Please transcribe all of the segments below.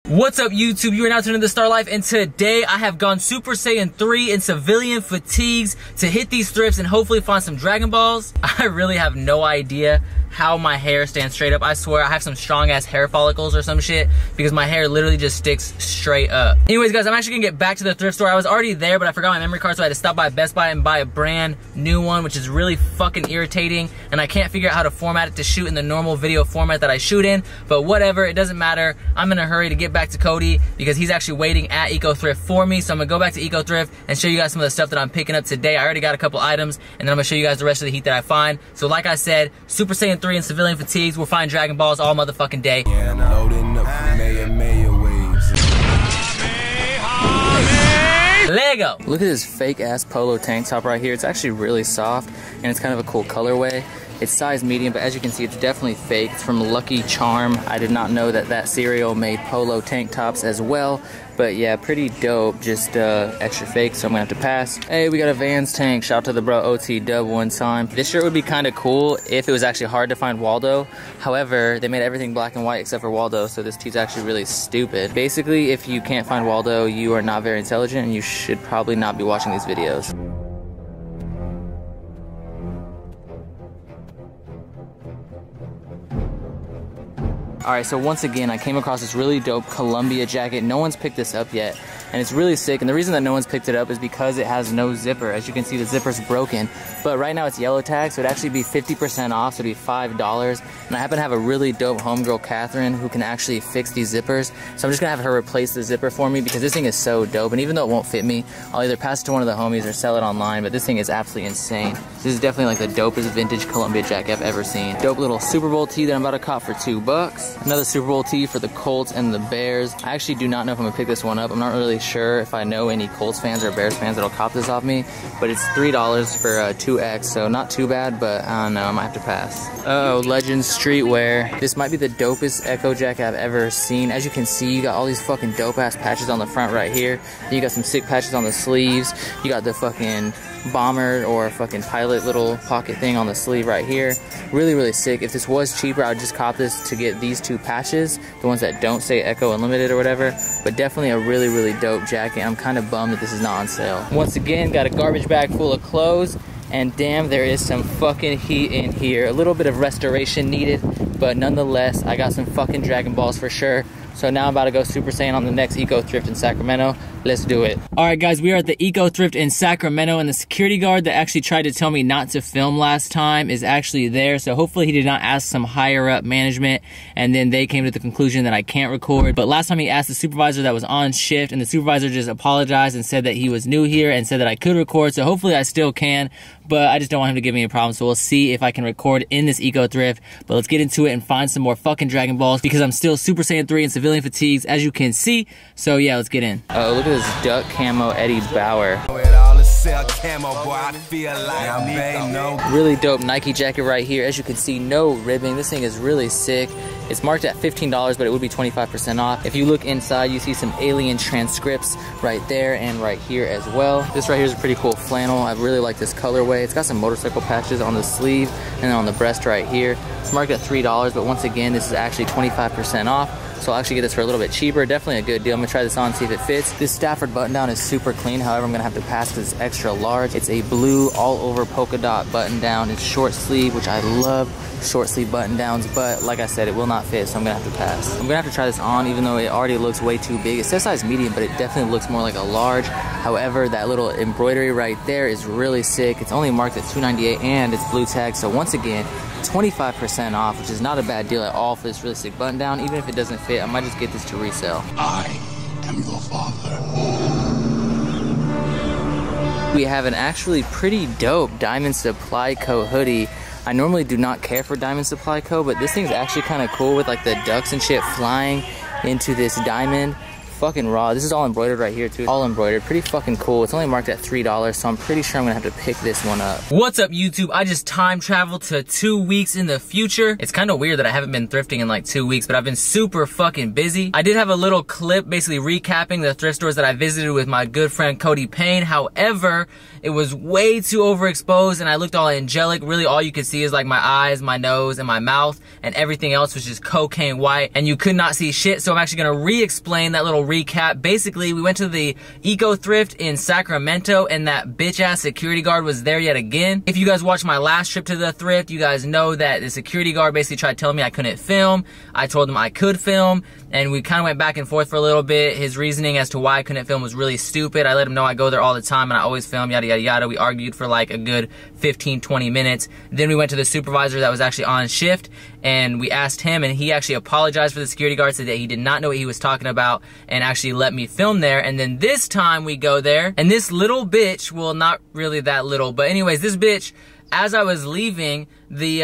What's up, YouTube? You are now tuned into Starr Life, and today I have gone Super Saiyan 3 in civilian fatigues to hit these thrifts and hopefully find some Dragon Balls. I really have no idea how my hair stands straight up. I swear I have some strong ass hair follicles or some shit because my hair literally just sticks straight up. Anyways, guys, I'm actually gonna get back to the thrift store. I was already there, but I forgot my memory card, so I had to stop by Best Buy and buy a brand new one, which is really fucking irritating, and I can't figure out how to format it to shoot in the normal video format that I shoot in, but whatever, it doesn't matter. I'm in a hurry to get back to Cody because he's actually waiting at Eco Thrift for me, so I'm gonna go back to Eco Thrift and show you guys some of the stuff that I'm picking up today. I already got a couple items, and then I'm gonna show you guys the rest of the heat that I find. So like I said, Super Saiyan 3 and civilian fatigues, we'll find Dragon Balls all motherfucking day. Yeah, I'm loading up Maya waves. Lego! Look at this fake ass polo tank top right here. It's actually really soft, and it's kind of a cool colorway. It's size medium, but as you can see, it's definitely fake. It's from Lucky Charm. I did not know that that cereal made polo tank tops as well. But yeah, pretty dope, just extra fake, so I'm gonna have to pass. Hey, we got a Vans tank. Shout out to the bro OT Dub one time. This shirt would be kind of cool if it was actually hard to find Waldo. However, they made everything black and white except for Waldo, so this tee's actually really stupid. Basically, if you can't find Waldo, you are not very intelligent, and you should probably not be watching these videos. Alright, so once again, I came across this really dope Columbia jacket. No one's picked this up yet, and it's really sick. And the reason that no one's picked it up is because it has no zipper. As you can see, the zipper's broken. But right now it's yellow tag, so it'd actually be 50% off, so it'd be $5. And I happen to have a really dope homegirl, Catherine, who can actually fix these zippers. So I'm just gonna have her replace the zipper for me because this thing is so dope. And even though it won't fit me, I'll either pass it to one of the homies or sell it online, but this thing is absolutely insane. This is definitely like the dopest vintage Columbia jacket I've ever seen. Dope little Super Bowl tee that I'm about to cop for $2. Another Super Bowl tee for the Colts and the Bears. I actually do not know if I'm gonna pick this one up. I'm not really sure if I know any Colts fans or Bears fans that'll cop this off me, but it's $3 for 2X, so not too bad, but I don't know, I might have to pass. Oh, Legends Streetwear. This might be the dopest Echo jacket I've ever seen. As you can see, you got all these fucking dope ass patches on the front right here. Then you got some sick patches on the sleeves. You got the fucking bomber or fucking pilot little pocket thing on the sleeve right here. Really, really sick. If this was cheaper, I would just cop this to get these two patches, the ones that don't say Echo Unlimited or whatever, but definitely a really, really dope jacket. I'm kind of bummed that this is not on sale. Once again, got a garbage bag full of clothes, and damn, there is some fucking heat in here. A little bit of restoration needed, but nonetheless, I got some fucking Dragon Balls for sure. So now I'm about to go Super Saiyan on the next Eco Thrift in Sacramento. Let's do it. All right, guys, we are at the Eco Thrift in Sacramento, and the security guard that actually tried to tell me not to film last time is actually there. So hopefully he did not ask some higher up management, and then they came to the conclusion that I can't record. But last time he asked the supervisor that was on shift, and the supervisor just apologized and said that he was new here and said that I could record. So hopefully I still can, but I just don't want him to give me a problem. So we'll see if I can record in this Eco Thrift. But let's get into it and find some more fucking Dragon Balls because I'm still Super Saiyan 3 in civilian fatigues, as you can see. So yeah, let's get in. Oh, look at this duck camo Eddie Bauer. Really dope Nike jacket right here. As you can see, no ribbing. This thing is really sick. It's marked at $15, but it would be 25% off. If you look inside, you see some alien transcripts right there and right here as well. This right here is a pretty cool flannel. I really like this colorway. It's got some motorcycle patches on the sleeve and then on the breast right here. It's marked at $3, but once again, this is actually 25% off. So I'll actually get this for a little bit cheaper. Definitely a good deal. I'm gonna try this on, see if it fits. This Stafford button down is super clean. However, I'm gonna have to pass because it's extra large. It's a blue all over polka dot button down. It's short sleeve, which I love short sleeve button downs, but like I said, it will not fit, so I'm gonna have to pass. I'm gonna have to try this on, even though it already looks way too big. It says size medium, but it definitely looks more like a large. However, that little embroidery right there is really sick. It's only marked at $298 and it's blue tag. So once again, 25% off, which is not a bad deal at all for this really sick button down. Even if it doesn't fit, I might just get this to resell. I am your father. We have an actually pretty dope Diamond Supply Co. hoodie. I normally do not care for Diamond Supply Co., but this thing's actually kind of cool with like the ducks and shit flying into this diamond. fucking raw. This is all embroidered right here too. All embroidered, pretty fucking cool. It's only marked at $3, so I'm pretty sure I'm gonna have to pick this one up. What's up, YouTube? I just time traveled to 2 weeks in the future. It's kind of weird that I haven't been thrifting in like 2 weeks, but I've been super fucking busy. I did have a little clip basically recapping the thrift stores that I visited with my good friend Cody Payne. However, it was way too overexposed and I looked all angelic. Really all you could see is like my eyes, my nose, and my mouth, and everything else was just cocaine white and you could not see shit. So I'm actually gonna re-explain that little recap. Basically, we went to the Eco Thrift in Sacramento and that bitch ass security guard was there yet again. If you guys watched my last trip to the thrift, you guys know that the security guard basically tried telling me I couldn't film. I told him I could film, and we kind of went back and forth for a little bit. His reasoning as to why I couldn't film was really stupid. I let him know I go there all the time and I always film, yada yada yada. We argued for like a good 15-20 minutes. Then we went to the supervisor that was actually on shift and we asked him, and he actually apologized for the security guard, said that he did not know what he was talking about and actually let me film there. And then this time we go there and this little bitch, well, not really that little, but anyways, this bitch, as I was leaving, the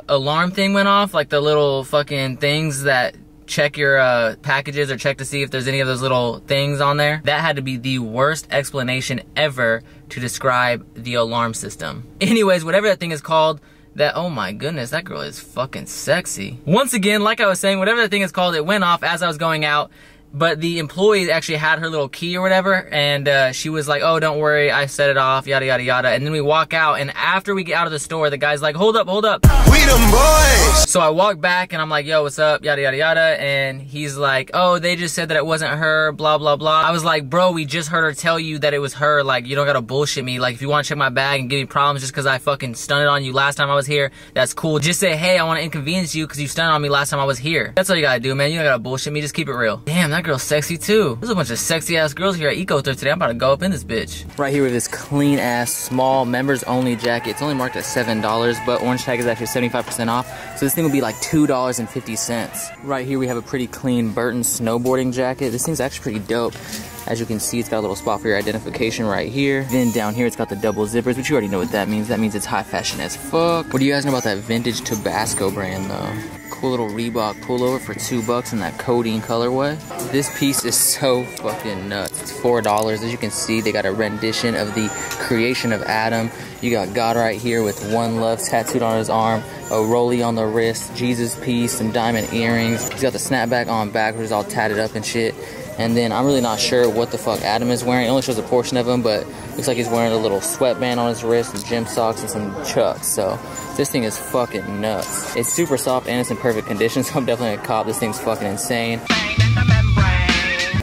alarm thing went off, like the little fucking things that check your packages or check to see if there's any of those little things on there. That had to be the worst explanation ever to describe the alarm system. Anyways, whatever that thing is called, that, oh my goodness, that girl is fucking sexy. Once again, like I was saying, whatever that thing is called, it went off as I was going out. But the employee actually had her little key or whatever, and she was like, oh, don't worry, I set it off, yada, yada, yada. And then we walk out, and after we get out of the store, the guy's like, hold up, hold up. We them boys! So I walk back, and I'm like, yo, what's up, yada, yada, yada. And he's like, oh, they just said that it wasn't her, blah, blah, blah. I was like, bro, we just heard her tell you that it was her. Like, you don't gotta bullshit me. Like, if you wanna check my bag and give me problems just because I fucking stunted on you last time I was here, that's cool. Just say, hey, I wanna inconvenience you because you stunted on me last time I was here. That's all you gotta do, man. You don't gotta bullshit me, just keep it real. Damn, that girl's sexy too. There's a bunch of sexy ass girls here at Eco Thrift today. I'm about to go up in this bitch. Right here with this clean ass small members only jacket. It's only marked at $7, but orange tag is actually 75% off. So this thing will be like $2.50. Right here we have a pretty clean Burton snowboarding jacket. This thing's actually pretty dope. As you can see, it's got a little spot for your identification right here. Then down here, it's got the double zippers, but you already know what that means. That means it's high fashion as fuck. What do you guys know about that vintage Tabasco brand though? Cool little Reebok pullover for $2 in that codeine colorway. This piece is so fucking nuts. It's $4. As you can see, they got a rendition of the creation of Adam. You got God right here with One Love tattooed on his arm, a rollie on the wrist, Jesus piece, some diamond earrings. He's got the snapback on back, which is all tatted up and shit. And then I'm really not sure what the fuck Adam is wearing. It only shows a portion of him, but looks like he's wearing a little sweatband on his wrist, some gym socks, and some chucks. So this thing is fucking nuts. It's super soft and it's in perfect condition, so I'm definitely gonna cop. This thing's fucking insane.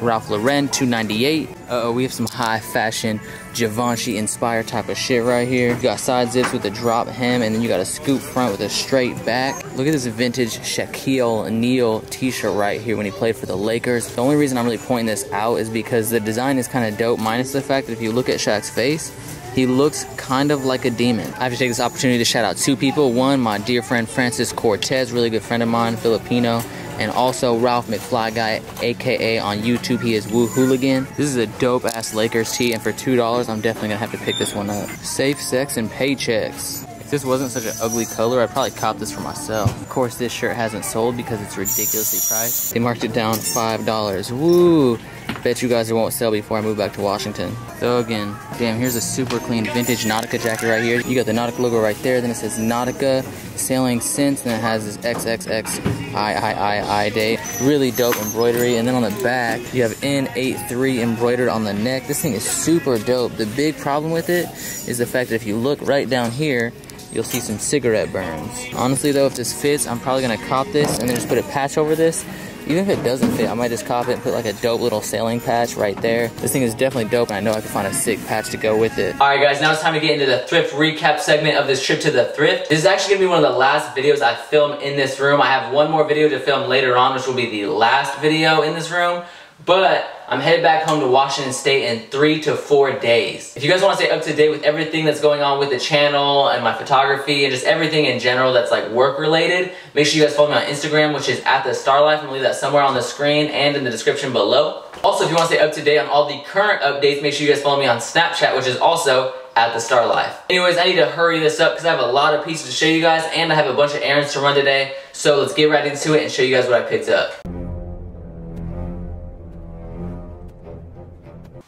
Ralph Lauren, $2.98. Uh-oh, we have some high fashion Givenchy inspired type of shit right here. You got side zips with a drop hem, and then you got a scoop front with a straight back. Look at this vintage Shaquille O'Neal t-shirt right here when he played for the Lakers. The only reason I'm really pointing this out is because the design is kind of dope, minus the fact that if you look at Shaq's face, he looks kind of like a demon. I have to take this opportunity to shout out two people. One, my dear friend Francis Cortez, really good friend of mine, Filipino. And also Ralph McFly Guy, aka on YouTube, he is Woo Hooligan. This is a dope ass Lakers tee, and for $2, I'm definitely gonna have to pick this one up. Safe sex and paychecks. If this wasn't such an ugly color, I'd probably cop this for myself. Of course, this shirt hasn't sold because it's ridiculously priced. They marked it down $5. Woo! Bet you guys it won't sell before I move back to Washington. So again, damn, here's a super clean vintage Nautica jacket right here. You got the Nautica logo right there, then it says Nautica sailing since, and it has this XXXIII date. Really dope embroidery, and then on the back, you have N83 embroidered on the neck. This thing is super dope. The big problem with it is the fact that if you look right down here, you'll see some cigarette burns. Honestly though, if this fits, I'm probably gonna cop this and then just put a patch over this. Even if it doesn't fit, I might just cop it and put like a dope little sailing patch right there. This thing is definitely dope, and I know I can find a sick patch to go with it. Alright guys, now it's time to get into the thrift recap segment of this trip to the thrift. This is actually gonna be one of the last videos I film in this room. I have one more video to film later on, which will be the last video in this room. But I'm headed back home to Washington State in 3 to 4 days. If you guys want to stay up to date with everything that's going on with the channel and my photography and just everything in general that's like work related, make sure you guys follow me on Instagram, which is at the Starr Life. I'm gonna leave that somewhere on the screen and in the description below. Also, if you want to stay up to date on all the current updates, make sure you guys follow me on Snapchat, which is also at the Starr Life. Anyways, I need to hurry this up because I have a lot of pieces to show you guys, and I have a bunch of errands to run today. So let's get right into it and show you guys what I picked up.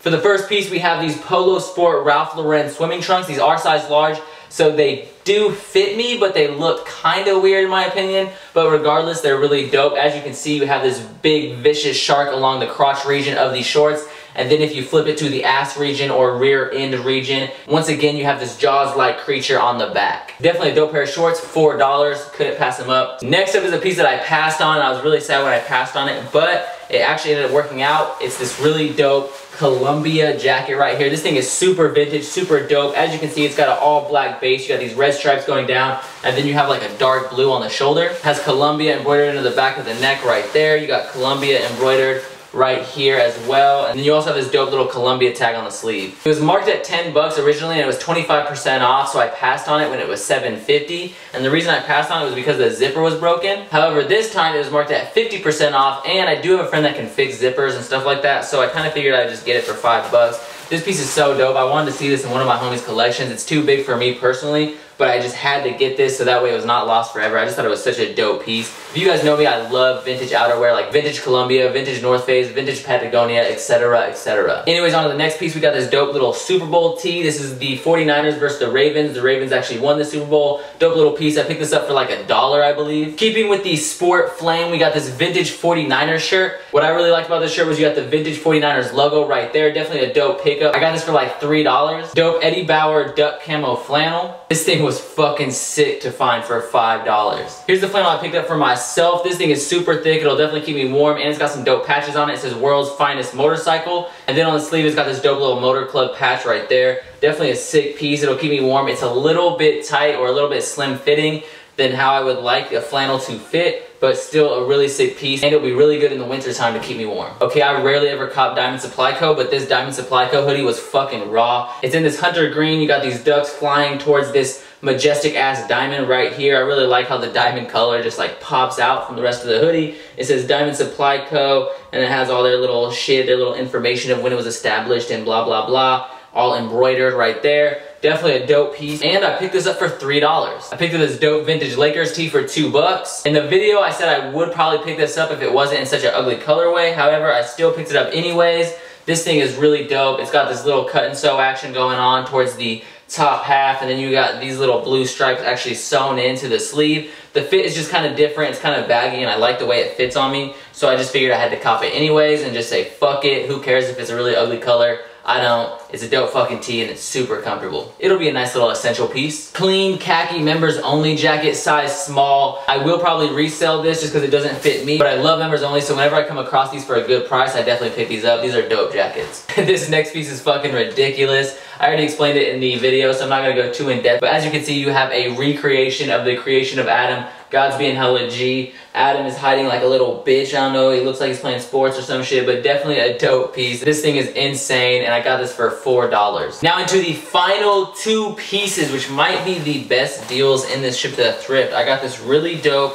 For the first piece, we have these Polo Sport Ralph Lauren swimming trunks. These are size large, so they do fit me, but they look kind of weird in my opinion. But regardless, they're really dope. As you can see, you have this big vicious shark along the crotch region of these shorts. And then if you flip it to the ass region or rear end region, once again, you have this Jaws-like creature on the back. Definitely a dope pair of shorts, $4. Couldn't pass them up. Next up is a piece that I passed on, and I was really sad when I passed on it, but it actually ended up working out. It's this really dope Columbia jacket right here. This thing is super vintage, super dope. As you can see, it's got an all black base. You got these red stripes going down, and then you have like a dark blue on the shoulder. It has Columbia embroidered into the back of the neck right there. You got Columbia embroidered right here as well, and then you also have this dope little Columbia tag on the sleeve. It was marked at 10 bucks originally, and it was 25% off, so I passed on it when it was $7.50, and the reason I passed on it was because the zipper was broken. However, this time it was marked at 50% off, and I do have a friend that can fix zippers and stuff like that, so I kind of figured I'd just get it for $5. This piece is so dope. I wanted to see this in one of my homies' collections. It's too big for me personally, but I just had to get this so that way it was not lost forever. I just thought it was such a dope piece. If you guys know me, I love vintage outerwear, like vintage Columbia, vintage North Face, vintage Patagonia, etc, etc. Anyways, on to the next piece, we got this dope little Super Bowl tee. This is the 49ers versus the Ravens. The Ravens actually won the Super Bowl. Dope little piece. I picked this up for like $1, I believe. Keeping with the sport flame, we got this vintage 49ers shirt. What I really liked about this shirt was you got the vintage 49ers logo right there. Definitely a dope pickup. I got this for like $3. Dope Eddie Bauer duck camo flannel. This thing was fucking sick to find for $5. Here's the flannel I picked up for myself. This thing is super thick. It'll definitely keep me warm, and it's got some dope patches on it. It says World's Finest Motorcycle, and then on the sleeve it's got this dope little Motor Club patch right there. Definitely a sick piece. It'll keep me warm. It's a little bit tight or a little bit slim fitting than how I would like a flannel to fit, but still a really sick piece, and it'll be really good in the winter time to keep me warm. Okay, I rarely ever cop Diamond Supply Co, but this Diamond Supply Co hoodie was fucking raw. It's in this hunter green. You got these ducks flying towards this majestic ass diamond right here. I really like how the diamond color just like pops out from the rest of the hoodie. It says Diamond Supply Co, and it has all their little shit, their little information of when it was established and blah blah blah, all embroidered right there. Definitely a dope piece, and I picked this up for $3. I picked up this dope vintage Lakers tee for $2. In the video, I said I would probably pick this up if it wasn't in such an ugly colorway. However, I still picked it up anyways. This thing is really dope. It's got this little cut and sew action going on towards the top half, and then you got these little blue stripes actually sewn into the sleeve. The fit is just kind of different. It's kind of baggy, and I like the way it fits on me, so I just figured I had to cop it anyways and just say fuck it. Who cares if it's a really ugly color? I don't. It's a dope fucking tee, and it's super comfortable. It'll be a nice little essential piece. Clean khaki members only jacket, size small. I will probably resell this just because it doesn't fit me, but I love members only, so whenever I come across these for a good price, I definitely pick these up. These are dope jackets. This next piece is fucking ridiculous. I already explained it in the video, so I'm not gonna go too in depth, but as you can see, you have a recreation of the creation of Adam. God's being hella G. Adam is hiding like a little bitch. I don't know, he looks like he's playing sports or some shit, but definitely a dope piece. This thing is insane, and I got this for $4. Now into the final two pieces, which might be the best deals in this trip to Thrift. I got this really dope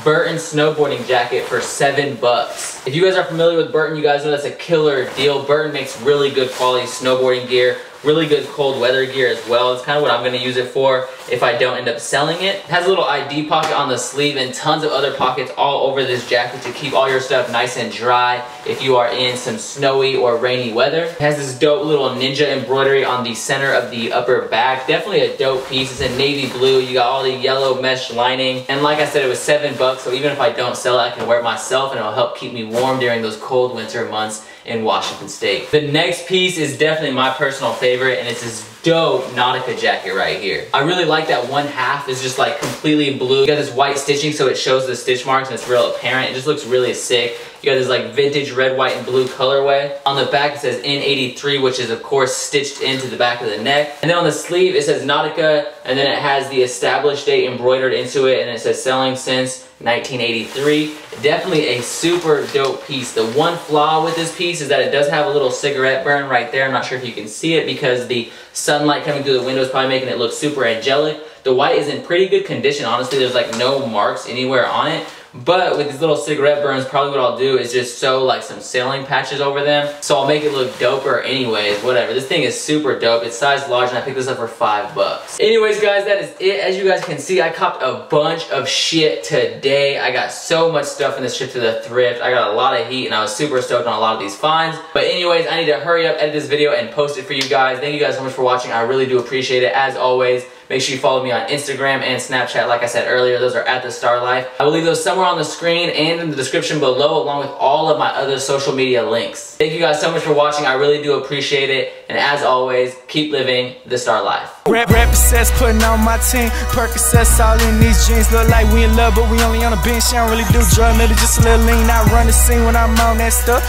Burton snowboarding jacket for $7. If you guys are familiar with Burton, you guys know that's a killer deal. Burton makes really good quality snowboarding gear, really good cold weather gear as well. It's kind of what I'm going to use it for if I don't end up selling it. It has a little ID pocket on the sleeve and tons of other pockets all over this jacket to keep all your stuff nice and dry if you are in some snowy or rainy weather. It has this dope little ninja embroidery on the center of the upper back. Definitely a dope piece. It's in navy blue. You got all the yellow mesh lining, and like I said, it was $7, so even if I don't sell it, I can wear it myself, and it'll help keep me warm during those cold winter months in Washington State. The next piece is definitely my personal favorite, and it's this dope Nautica jacket right here. I really like that one half is just like completely blue. You got this white stitching so it shows the stitch marks and it's real apparent. It just looks really sick. You got this like vintage red, white, and blue colorway. On the back it says N83, which is of course stitched into the back of the neck. And then on the sleeve it says Nautica, and then it has the established date embroidered into it, and it says selling since 1983. Definitely a super dope piece. The one flaw with this piece is that it does have a little cigarette burn right there. I'm not sure if you can see it because the sunlight coming through the window is probably making it look super angelic. The white is in pretty good condition, honestly. There's like no marks anywhere on it, But with these little cigarette burns, probably what I'll do is just sew like some sailing patches over them. So I'll make it look doper anyways, whatever. This thing is super dope. It's size large and I picked this up for $5. Anyways guys, that is it. As you guys can see, I copped a bunch of shit today. I got so much stuff in this trip to the thrift. I got a lot of heat and I was super stoked on a lot of these finds. But anyways, I need to hurry up, edit this video and post it for you guys. Thank you guys so much for watching. I really do appreciate it. As always, make sure you follow me on Instagram and Snapchat like I said earlier. Those are at the Starr Life. I will leave those somewhere on the screen and in the description below along with all of my other social media links. Thank you guys so much for watching. I really do appreciate it. And as always, keep living the Starr Life. Represents putting on my team. Percocets all in these jeans. Look like we in love, but we only on a bench. I don't really do drug, maybe just a little lean. I run the scene when I'm on that stuff.